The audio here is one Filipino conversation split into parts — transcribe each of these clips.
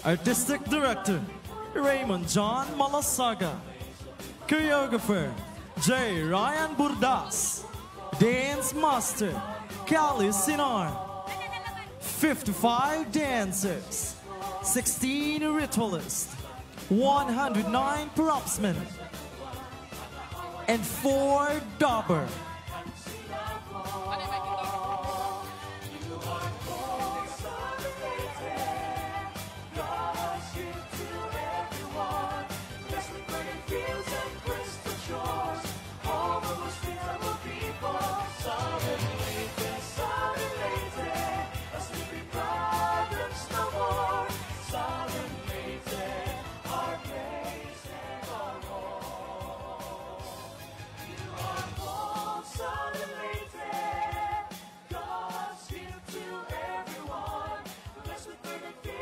Artistic Director, Raymond John Malasaga. Choreographer, J. Ryan Burdas. Dance Master, Cali Sinar. 55 dancers, 16 ritualists, 109 propsmen, and 4 dobber.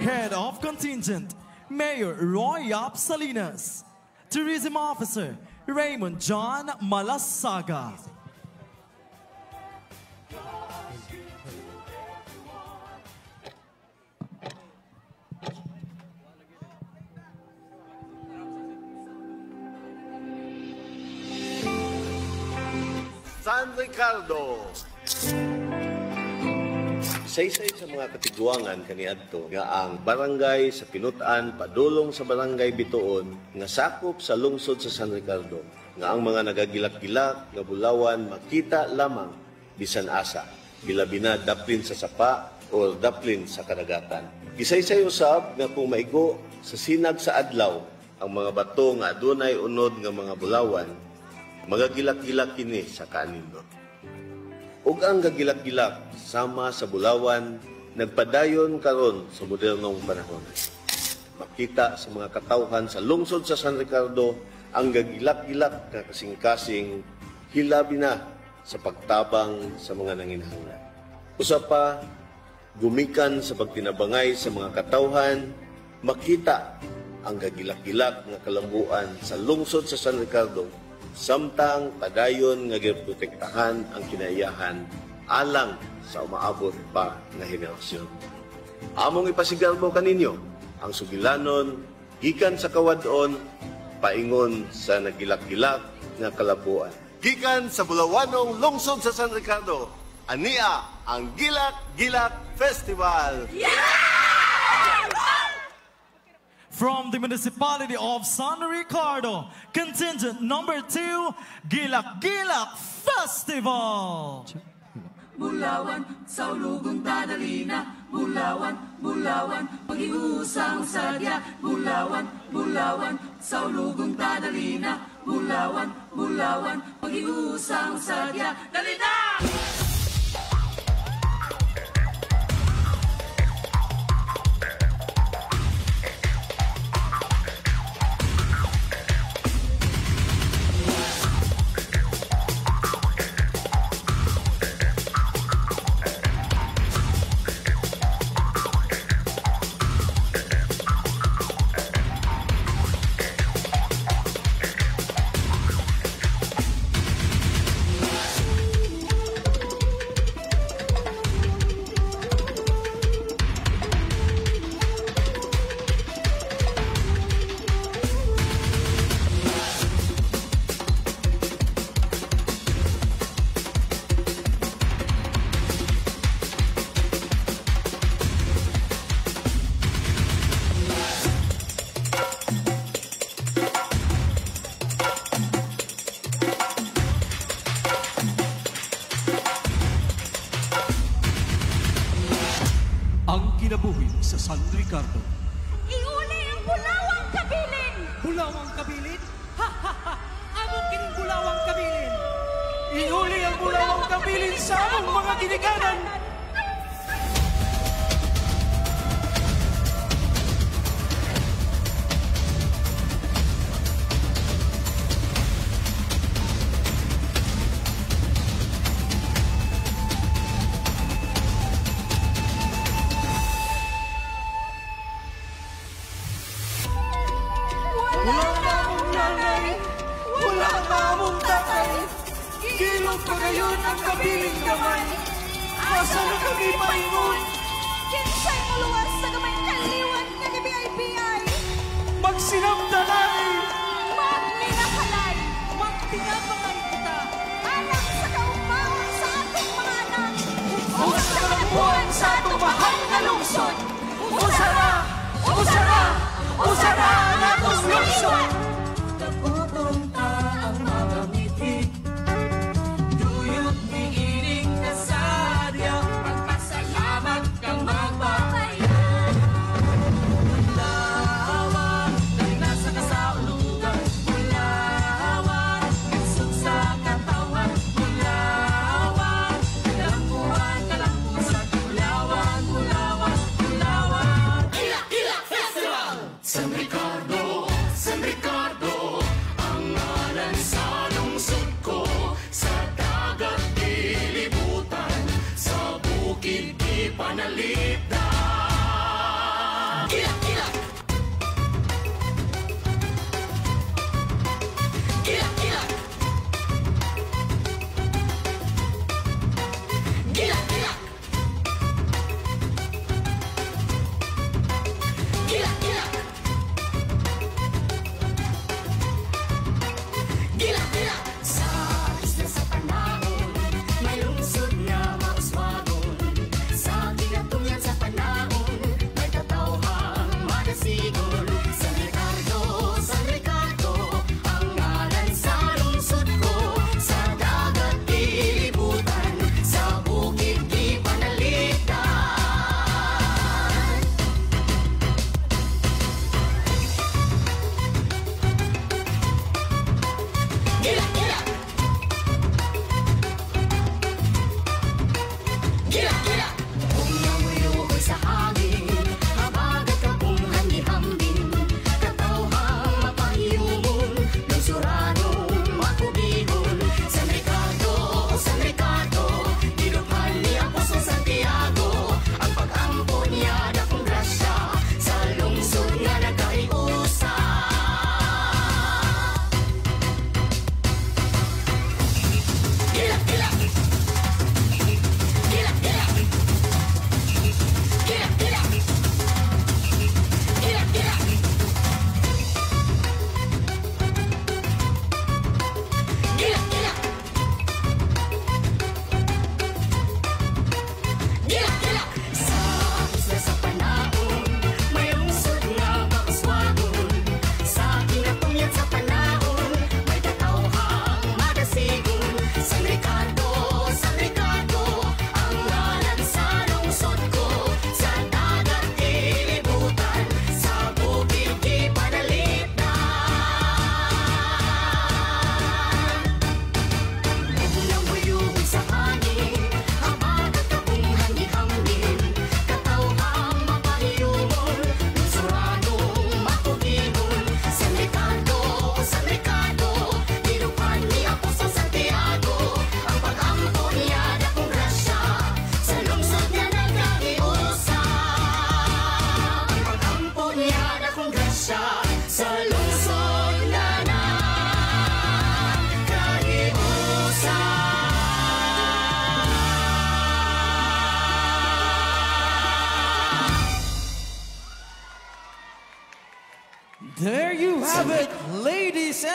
Head of Contingent, Mayor Roy Yap Salinas. Tourism Officer, Raymond John Malasaga. San Ricardo. Isa-isa sa mga katiguangan kaniadto nga ang barangay sa Pinutan padulong sa barangay Bituon nga sakop sa lungsod sa San Ricardo nga ang mga nagagilak-gilak nga bulawan makita lamang bisan asa bilabi na daplin sa sapa o daplin sa kadagatan. Isa-isa usab nga kung maigo sa sinag sa adlaw ang mga bato nga adunay unod nga mga bulawan magagilak-gilak kini sa kanindot. Ug ang gagilak-gilak sama sa bulawan nagpadayon karon sa modernong panahon. Makita sa mga katawhan sa lungsod sa San Ricardo ang gagilak-gilak na kasing-kasing hilabi na sa pagtabang sa mga nanginahanglan. Usa pa, gumikan sa pagtinabangay sa mga katawhan, makita ang gagilak-gilak na kalambuan sa lungsod sa San Ricardo samtang padayon nga giprotektahan ang kinaiyahan alang sa umaabot pa nga henerasyon. Among ipasigarbo kaninyo ang sugilanon gikan sa kawadon paingon sa nagilak-gilak nga kalabuan. Gikan sa bulawanong lungsod sa San Ricardo, ania ang Gilak-Gilak Festival. From the municipality of San Ricardo, contingent number 2, Gilak-Gilak Festival. Bulawan, sa ulugon dadalina. Bulawan, bulawan, pag-iusang sadya. Bulawan, bulawan, sa ulugon dadalina. Bulawan, bulawan, pag-iusang sadya. Dalina! kinabuhi sa San Ricardo. Iuli ang bulawang kabilin! Bulawang kabilin? Ha ha ha! Among kining bulawang kabilin! Iuli ang bulawang kabilin sa among mga ginikanan! Pagayon ang kabiling gamay, asa na kami paingon? Kinsay maluwas sa gamay kaliwan nga gabi ay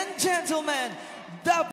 and gentlemen, the